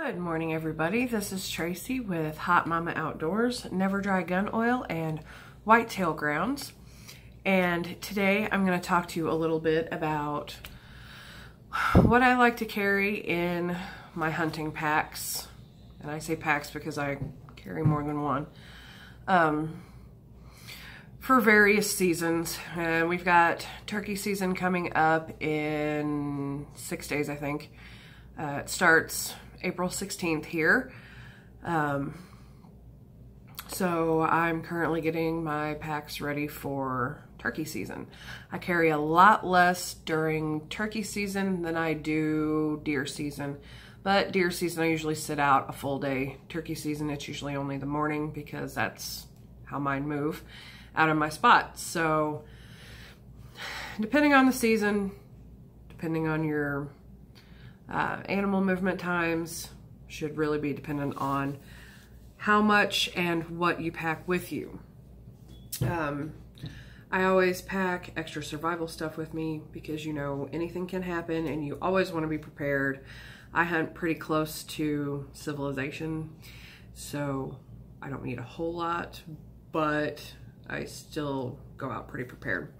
Good morning, everybody. This is Tracy with Hot Mama Outdoors, Never Dry Gun Oil, and Whitetail Grounds. And today I'm going to talk to you a little bit about what I like to carry in my hunting packs. And I say packs because I carry more than one. For various seasons. And we've got turkey season coming up in 6 days, I think. It starts April 16th here. So I'm currently getting my packs ready for turkey season. I carry a lot less during turkey season than I do deer season. But deer season, I usually sit out a full day. Turkey season, it's usually only the morning because that's how mine move out of my spot. So depending on the season, depending on your animal movement times, should really be dependent on how much and what you pack with you. I always pack extra survival stuff with me because, you know, anything can happen and you always want to be prepared. I hunt pretty close to civilization, so I don't need a whole lot, but I still go out pretty prepared.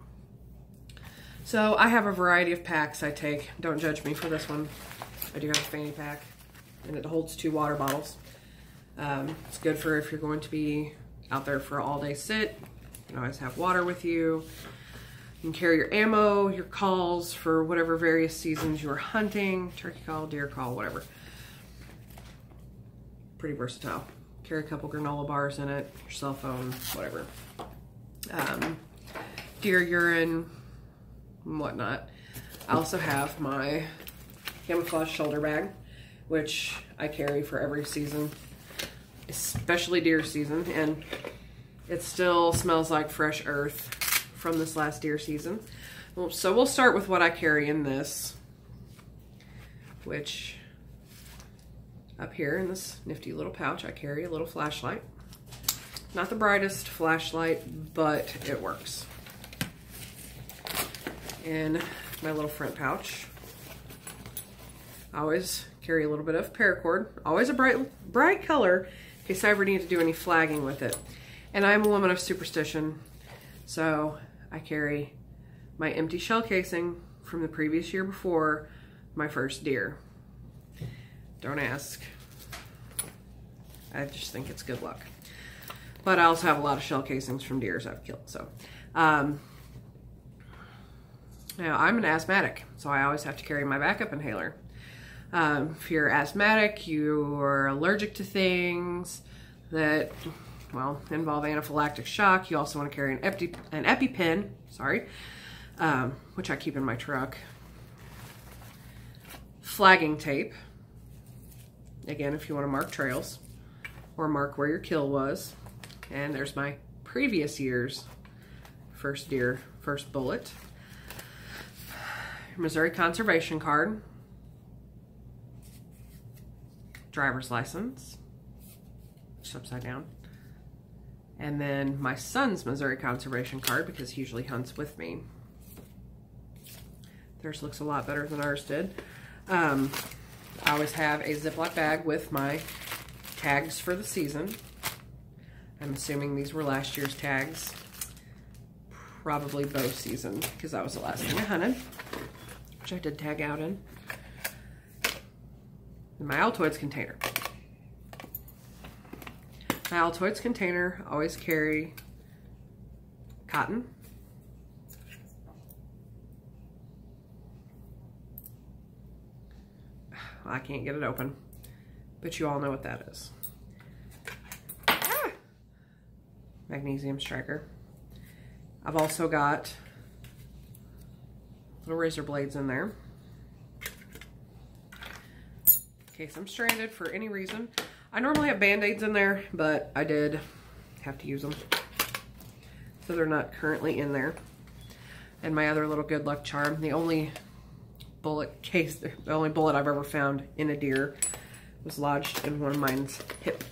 So I have a variety of packs I take. Don't judge me for this one. I do have a fanny pack, and it holds 2 water bottles. It's good for if you're going to be out there for an all-day sit. You can always have water with you. You can carry your ammo, your calls for whatever various seasons you're hunting. Turkey call, deer call, whatever. Pretty versatile. Carry a couple granola bars in it, your cell phone, whatever. Deer urine and whatnot. I also have my camouflage shoulder bag, which I carry for every season, especially deer season, and it still smells like fresh earth from this last deer season. So we'll start with what I carry in this, which up here in this nifty little pouch, I carry a little flashlight. Not the brightest flashlight, but it works. In my little front pouch, I always carry a little bit of paracord, always a bright color in case I ever need to do any flagging with it. And I'm a woman of superstition, so I carry my empty shell casing from the previous year before my first deer. Don't ask. I just think it's good luck. But I also have a lot of shell casings from deers I've killed. So, now I'm an asthmatic, so I always have to carry my backup inhaler. If you're asthmatic, you're allergic to things that, well, involve anaphylactic shock, you also want to carry an EpiPen, sorry, which I keep in my truck. Flagging tape, again, if you want to mark trails or mark where your kill was. And there's my previous year's first deer, first bullet. Missouri conservation card. Driver's license, which is upside down. And then my son's Missouri conservation card because he usually hunts with me. Theirs looks a lot better than ours did. I always have a Ziploc bag with my tags for the season. I'm assuming these were last year's tags. Probably bow season because that was the last thing I hunted, which I did tag out in. And my Altoids container. My Altoids container, always carry cotton. I can't get it open, but you all know what that is. Magnesium striker. I've also got little razor blades in there in case I'm stranded for any reason. I normally have Band-Aids in there, but I did have to use them, so they're not currently in there. And my other little good luck charm, the only bullet I've ever found in a deer was lodged in one of mine's hip.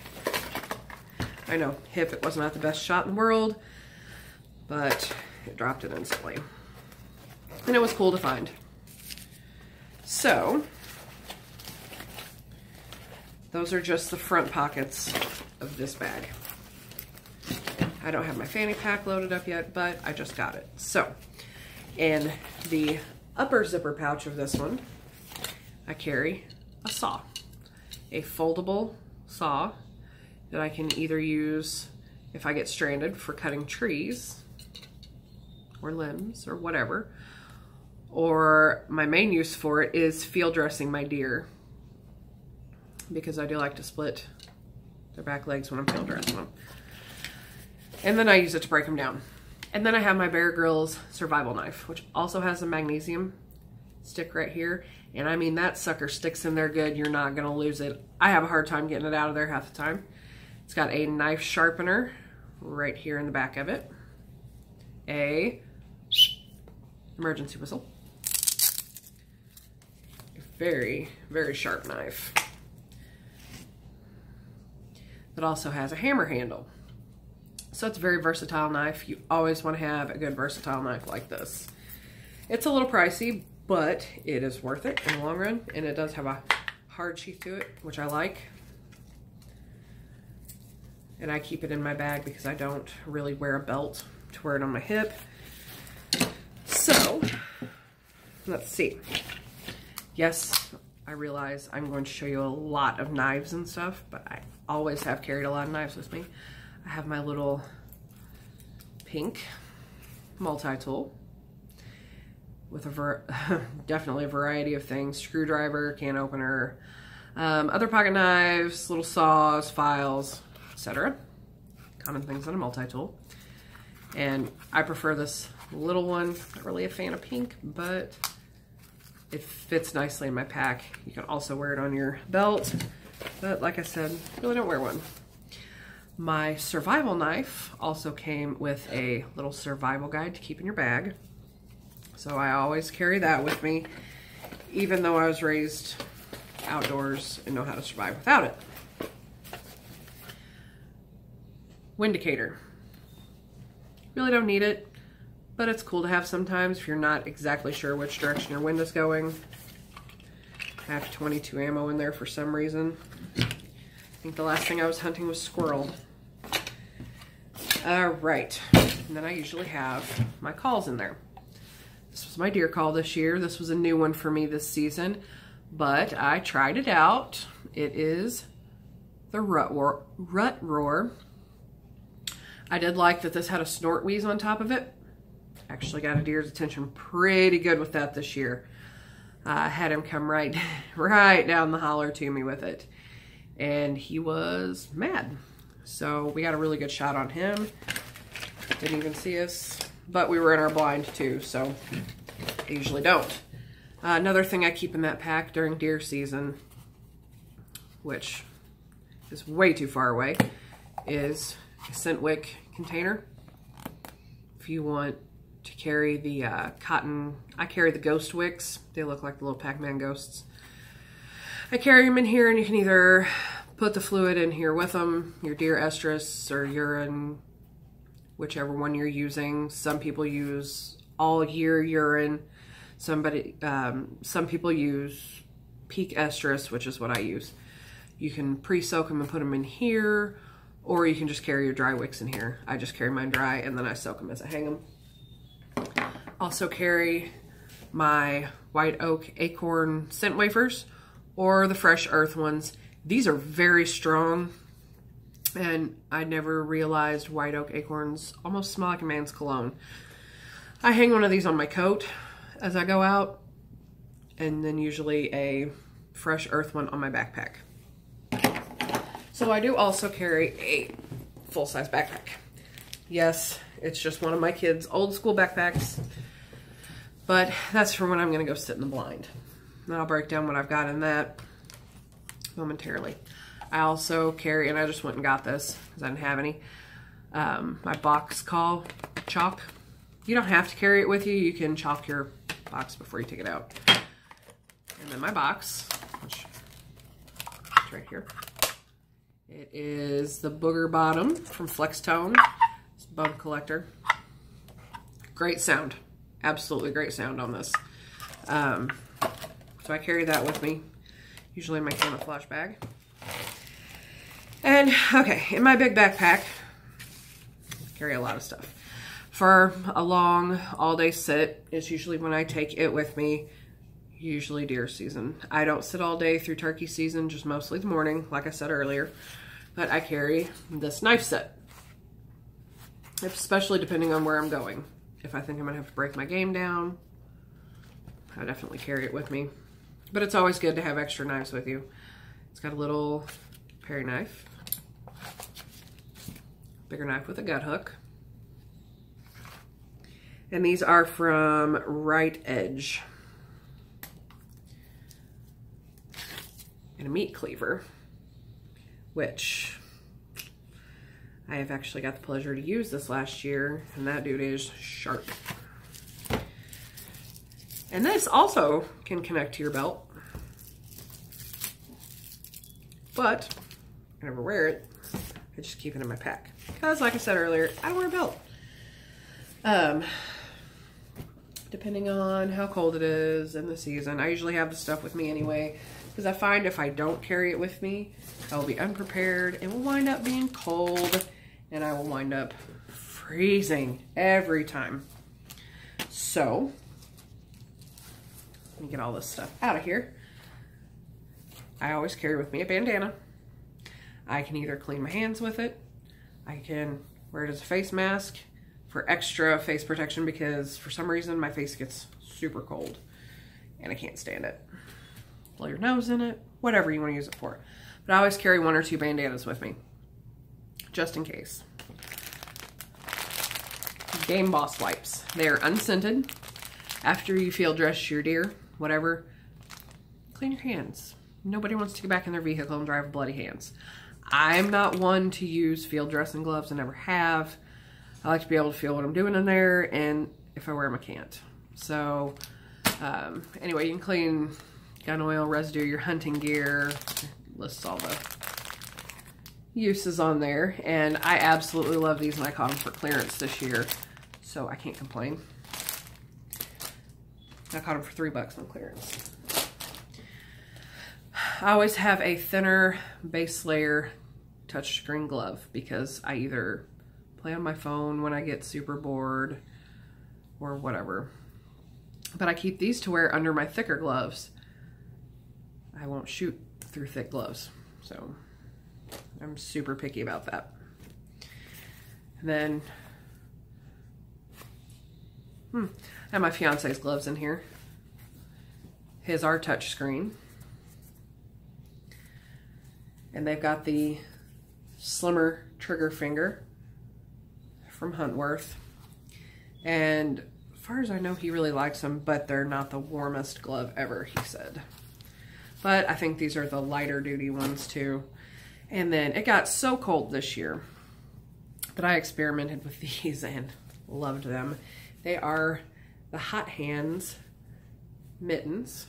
I know, hip, it was not the best shot in the world, but it dropped it instantly. And it was cool to find. So, those are just the front pockets of this bag. I don't have my fanny pack loaded up yet, but I just got it. So, in the upper zipper pouch of this one, I carry a saw, a foldable saw that I can either use if I get stranded for cutting trees or limbs or whatever, or my main use for it is field dressing my deer, because I do like to split their back legs when I'm field dressing them. And then I use it to break them down. And then I have my Bear Grylls survival knife, which also has a magnesium stick right here. And I mean, that sucker sticks in there good. You're not gonna lose it. I have a hard time getting it out of there half the time. It's got a knife sharpener right here in the back of it. A emergency whistle. A very, very sharp knife. It also has a hammer handle. So it's a very versatile knife. You always want to have a good versatile knife like this. It's a little pricey, but it is worth it in the long run. And it does have a hard sheath to it, which I like. And I keep it in my bag because I don't really wear a belt to wear it on my hip. So, let's see. Yes, I realize I'm going to show you a lot of knives and stuff, but I always have carried a lot of knives with me. I have my little pink multi-tool with definitely a variety of things. Screwdriver, can opener, other pocket knives, little saws, files, etc. Common things on a multi-tool. And I prefer this little one. Not really a fan of pink, but it fits nicely in my pack. You can also wear it on your belt, but like I said, really don't wear one. My survival knife also came with a little survival guide to keep in your bag. So I always carry that with me, even though I was raised outdoors and know how to survive without it. Windicator. Really don't need it, but it's cool to have sometimes if you're not exactly sure which direction your wind is going. I have 22 ammo in there for some reason. I think the last thing I was hunting was squirrel. Right, and then I usually have my calls in there. This was my deer call this year. This was a new one for me this season, but I tried it out. It is the Rut Roar. I did like that this had a snort wheeze on top of it. Actually got a deer's attention pretty good with that this year. I had him come right down the holler to me with it, and he was mad. So we got a really good shot on him. Didn't even see us, but we were in our blind too, so I usually don't. Another thing I keep in that pack during deer season, which is way too far away, is a scent wick container. If you want to carry the cotton, I carry the ghost wicks. They look like the little Pac-Man ghosts. I carry them in here, and you can either put the fluid in here with them, your deer estrus or urine, whichever one you're using. Some people use all year urine. Some people use peak estrus, which is what I use. You can pre-soak them and put them in here, or you can just carry your dry wicks in here. I just carry mine dry and then I soak them as I hang them. Also carry my White Oak Acorn scent wafers or the Fresh Earth ones. These are very strong, and I never realized White Oak Acorns almost smell like a man's cologne. I hang one of these on my coat as I go out, and then usually a Fresh Earth one on my backpack. So I do also carry a full-size backpack. Yes, it's just one of my kids' old school backpacks, but that's for when I'm gonna go sit in the blind. And I'll break down what I've got in that momentarily. I also carry, and I just went and got this because I didn't have any, my box call chalk. You don't have to carry it with you. You can chalk your box before you take it out. And then my box, which is right here. It is the Booger Bottom from Flextone. It's a bug collector. Great sound. Absolutely great sound on this. So I carry that with me, usually in my camouflage bag. And okay, in my big backpack, I carry a lot of stuff. For a long all-day sit, it's usually when I take it with me, usually deer season. I don't sit all day through turkey season, just mostly the morning, like I said earlier. But I carry this knife set, especially depending on where I'm going. If I think I'm gonna have to break my game down, I definitely carry it with me. But it's always good to have extra knives with you. It's got a little paring knife, bigger knife with a gut hook. And these are from Right Edge. And a meat cleaver, which I have actually got the pleasure to use this last year, and that dude is sharp. And this also can connect to your belt, but I never wear it. I just keep it in my pack because, like I said earlier, I don't wear a belt. Depending on how cold it is in the season, I usually have the stuff with me anyway, because I find if I don't carry it with me, I will be unprepared. It will wind up being cold, and I will wind up freezing every time. So, let me get all this stuff out of here. I always carry with me a bandana. I can either clean my hands with it, I can wear it as a face mask for extra face protection because for some reason my face gets super cold and I can't stand it. Blow your nose in it, whatever you want to use it for. But I always carry 1 or 2 bandanas with me, just in case. Game Boss wipes. They are unscented. After you field dress your deer, whatever, clean your hands. Nobody wants to get back in their vehicle and drive with bloody hands. I'm not one to use field dressing gloves. I never have. I like to be able to feel what I'm doing in there, and if I wear them, I can't. So, anyway, you can clean gun oil, residue, your hunting gear. It lists all the uses on there, and I absolutely love these, and I caught them for clearance this year, so I can't complain. I caught them for $3 on clearance. I always have a thinner base layer touchscreen glove because I either play on my phone when I get super bored or whatever. But I keep these to wear under my thicker gloves. I won't shoot through thick gloves, so I'm super picky about that. And then I have my fiance's gloves in here. His are touchscreen. And they've got the slimmer trigger finger from Huntworth. And as far as I know, he really likes them, but they're not the warmest glove ever, he said. But I think these are the lighter duty ones too. And then it got so cold this year that I experimented with these and loved them. They are the Hot Hands mittens.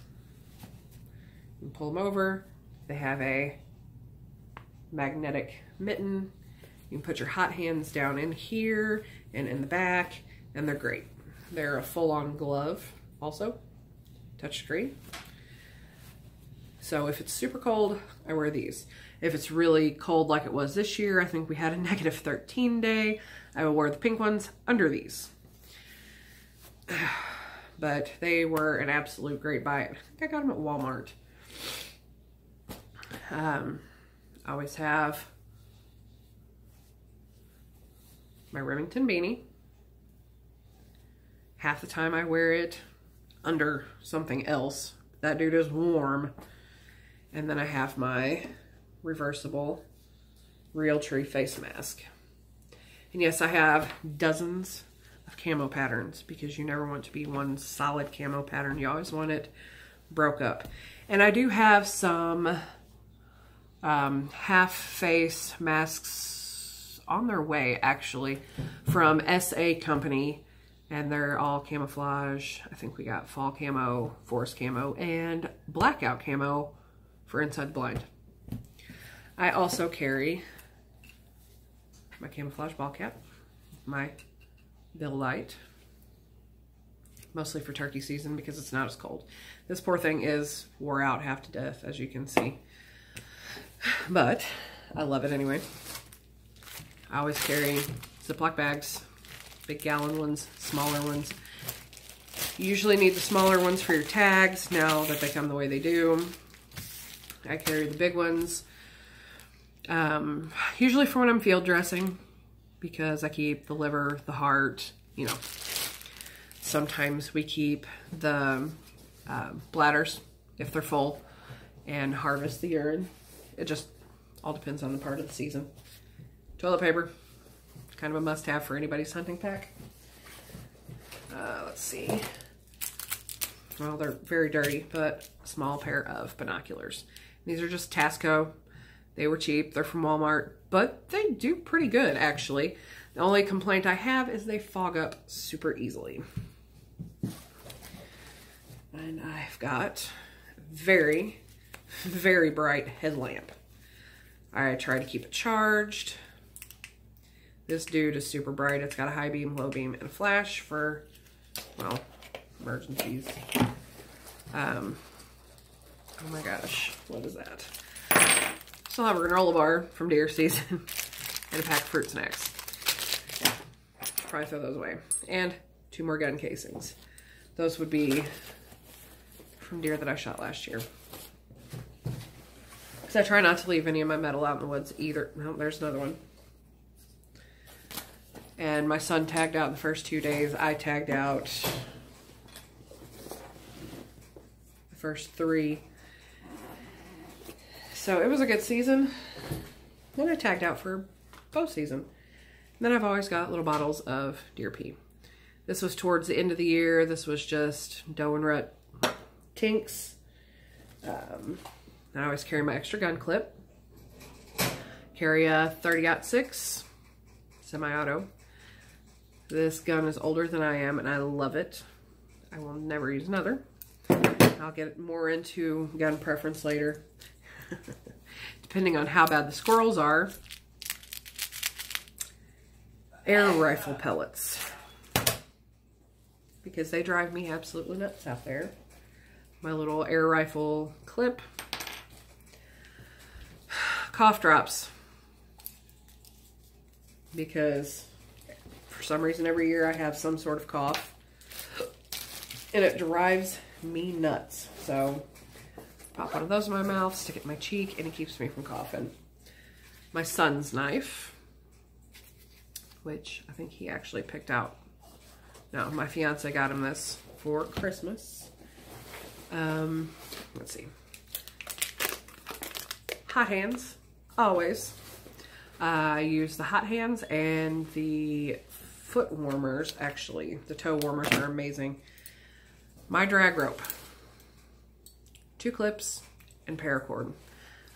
You can pull them over. They have a magnetic mitten. You can put your hot hands down in here and in the back, and they're great. They're a full-on glove also, touchscreen. So if it's super cold, I wear these. If it's really cold like it was this year, I think we had a -13 day, I will wear the pink ones under these. But they were an absolute great buy. I got them at Walmart. I always have my Remington beanie. Half the time I wear it under something else. That dude is warm. And then I have my reversible Realtree face mask. And yes, I have dozens of camo patterns because you never want to be one solid camo pattern. You always want it broke up. And I do have some half face masks on their way actually from SA Company, and they're all camouflage. I think we got fall camo, forest camo, and blackout camo for inside the blind. I also carry my camouflage ball cap, my Bill Light, mostly for turkey season because it's not as cold. This poor thing is wore out half to death, as you can see. But I love it anyway. I always carry Ziploc bags, big gallon ones, smaller ones. You usually need the smaller ones for your tags now that they come the way they do. I carry the big ones, usually for when I'm field dressing, because I keep the liver, the heart, you know. Sometimes we keep the bladders if they're full and harvest the urine. It just all depends on the part of the season. Toilet paper, kind of a must-have for anybody's hunting pack. Let's see. Well, they're very dirty, but a small pair of binoculars. These are just Tasco. They were cheap. They're from Walmart, but they do pretty good, actually. The only complaint I have is they fog up super easily. And I've got very, very bright headlamp. I try to keep it charged. This dude is super bright. It's got a high beam, low beam, and a flash for, well, emergencies. Oh my gosh, what is that? Still have a granola bar from deer season and a pack of fruit snacks. Yeah, probably throw those away. And 2 more gun casings. Those would be from deer that I shot last year. Because I try not to leave any of my metal out in the woods either. No, there's another one. And my son tagged out the first 2 days. I tagged out the first 3. So it was a good season. Then I tagged out for bow season. And then I've always got little bottles of deer pee. This was towards the end of the year. This was just doe and rut tinks. I always carry my extra gun clip. Carry a 30-06 semi-auto. This gun is older than I am, and I love it. I will never use another. I'll get more into gun preference later. Depending on how bad the squirrels are. Air rifle pellets. Because they drive me absolutely nuts out there. My little air rifle clip. Cough drops. Because for some reason every year I have some sort of cough. And it drives me nuts. So pop one of those in my mouth, stick it in my cheek, and it keeps me from coughing. My son's knife, which I think he actually picked out. No, my fiance got him this for Christmas. Let's see. Hot hands, always. I use the hot hands and the foot warmers, actually. The toe warmers are amazing. My drag rope. 2 clips and paracord.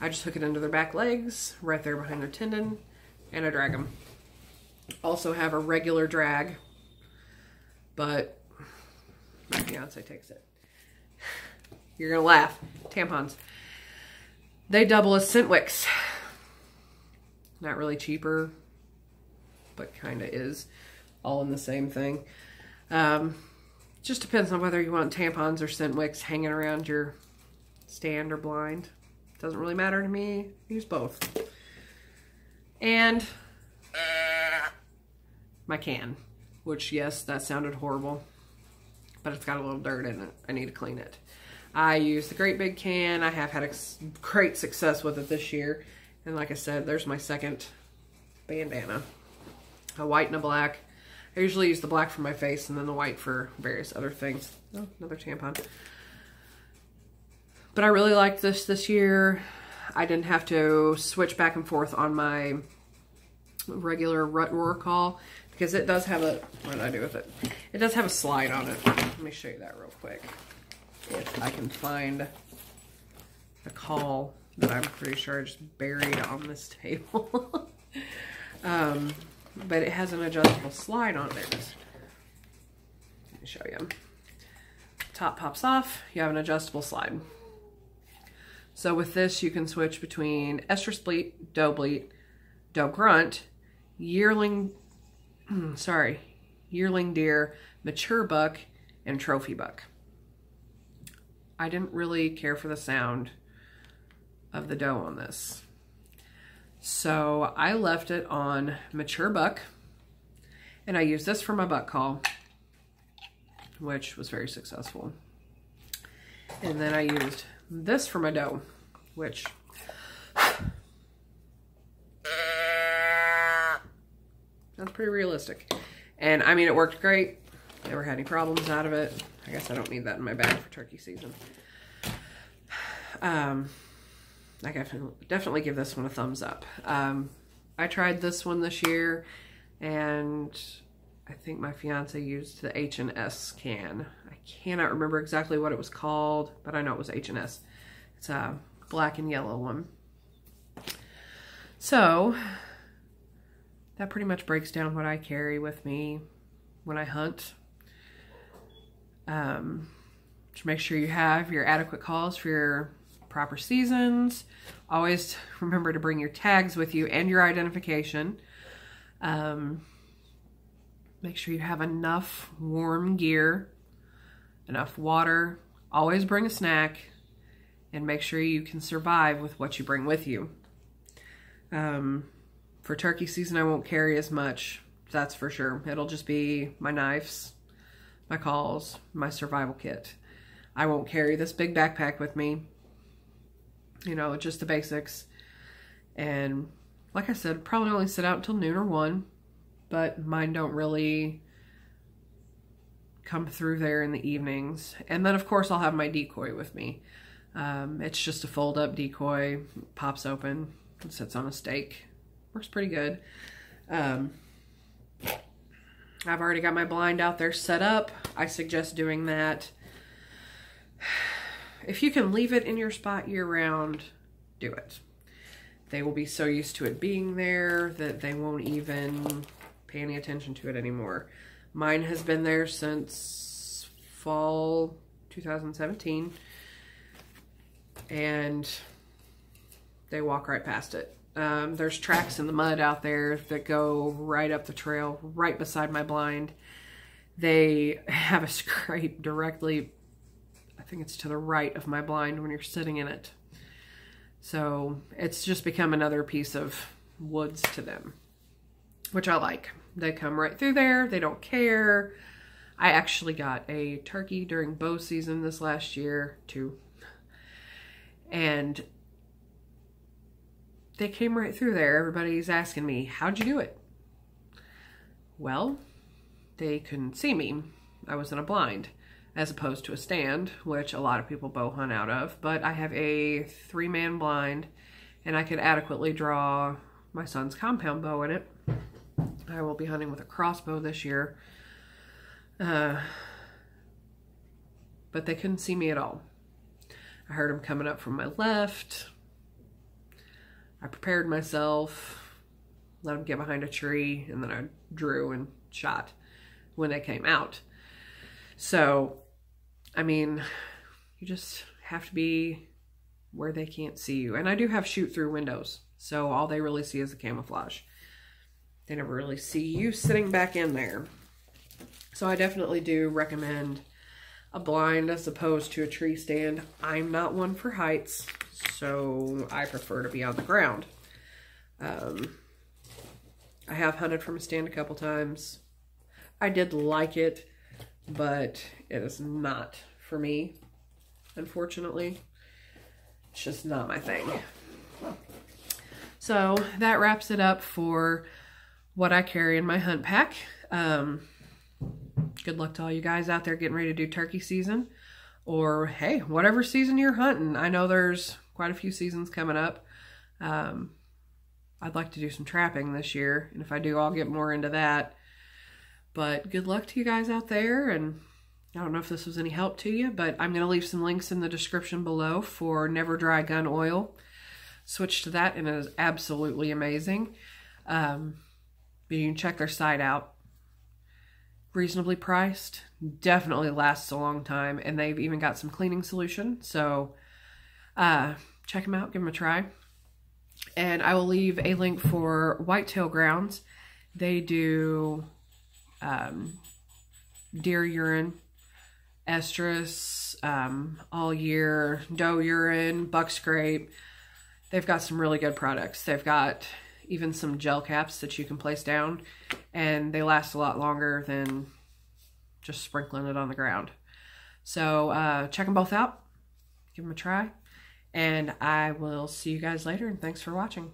I just hook it into their back legs, right there behind their tendon, and I drag them. Also have a regular drag, but my fiance takes it. You're gonna laugh. Tampons. They double as scent wicks. Not really cheaper, but kinda is. All in the same thing. Just depends on whether you want tampons or scent wicks hanging around your stand or blind. Doesn't really matter to me. Use both. And my can, which, yes, that sounded horrible, but it's got a little dirt in it. I need to clean it. I use the great big can. I have had great success with it this year. And like I said, there's my second bandana. A white and a black. I usually use the black for my face and then the white for various other things. Oh, another tampon. But I really liked this year. I didn't have to switch back and forth on my regular rut roar call because it does have a, what did I do with it? It does have a slide on it. Let me show you that real quick. If I can find a call that I'm pretty sure I just buried on this table. But it has an adjustable slide on it. Let me show you. Top pops off, you have an adjustable slide. So with this, you can switch between estrus bleat, doe grunt, yearling deer, mature buck, and trophy buck. I didn't really care for the sound of the doe on this. So I left it on mature buck, and I used this for my buck call, which was very successful. And then I used this for my doe, which that's pretty realistic. And I mean, it worked great. Never had any problems out of it. I guess I don't need that in my bag for turkey season. I definitely give this one a thumbs up. I tried this one this year, and I think my fiance used the H&S can. I cannot remember exactly what it was called, but I know it was H&S. It's a black and yellow one. So that pretty much breaks down what I carry with me when I hunt. Just make sure you have your adequate calls for your proper seasons. Always remember to bring your tags with you and your identification. Make sure you have enough warm gear, enough water. Always bring a snack, and make sure you can survive with what you bring with you. For turkey season, I won't carry as much, that's for sure. It'll just be my knives, my calls, my survival kit. I won't carry this big backpack with me. You know, just the basics. And like I said, probably only sit out until noon or 1, but mine don't really come through there in the evenings. And then of course I'll have my decoy with me. It's just a fold up decoy, pops open, and sits on a stake. Works pretty good. I've already got my blind out there set up. I suggest doing that. If you can leave it in your spot year round, do it. They will be so used to it being there that they won't even pay any attention to it anymore. Mine has been there since fall 2017, and they walk right past it. There's tracks in the mud out there that go right up the trail, right beside my blind. They have a scrape directly, I think it's to the right of my blind when you're sitting in it. So it's just become another piece of woods to them, which I like. They come right through there. They don't care. I actually got a turkey during bow season this last year too. And they came right through there. Everybody's asking me, how'd you do it? Well, they couldn't see me. I was in a blind, as opposed to a stand, which a lot of people bow hunt out of. But I have a 3-man blind, and I could adequately draw my son's compound bow in it. I will be hunting with a crossbow this year. But they couldn't see me at all. I heard them coming up from my left. I prepared myself, let them get behind a tree, and then I drew and shot when they came out. So, I mean, you just have to be where they can't see you. And I do have shoot-through windows, so all they really see is the camouflage. They never really see you sitting back in there. So I definitely do recommend a blind as opposed to a tree stand. I'm not one for heights, so I prefer to be on the ground. I have hunted from a stand a couple times. I did like it, but it is not for me, unfortunately. It's just not my thing. So that wraps it up for what I carry in my hunt pack. Good luck to all you guys out there getting ready to do turkey season, or hey, whatever season you're hunting. I know there's quite a few seasons coming up. I'd like to do some trapping this year, and if I do, I'll get more into that. But good luck to you guys out there, and I don't know if this was any help to you, but I'm going to leave some links in the description below for Never Dry Gun Oil. Switch to that, and it is absolutely amazing. But you can check their site out. Reasonably priced, definitely lasts a long time, and they've even got some cleaning solution. So check them out, give them a try. And I will leave a link for Whitetail Grounds. They do deer urine, estrus, all year, doe urine, buck scrape. they've got some really good products. They've got even some gel caps that you can place down, and they last a lot longer than just sprinkling it on the ground. So check them both out. Give them a try. And I will see you guys later, and thanks for watching.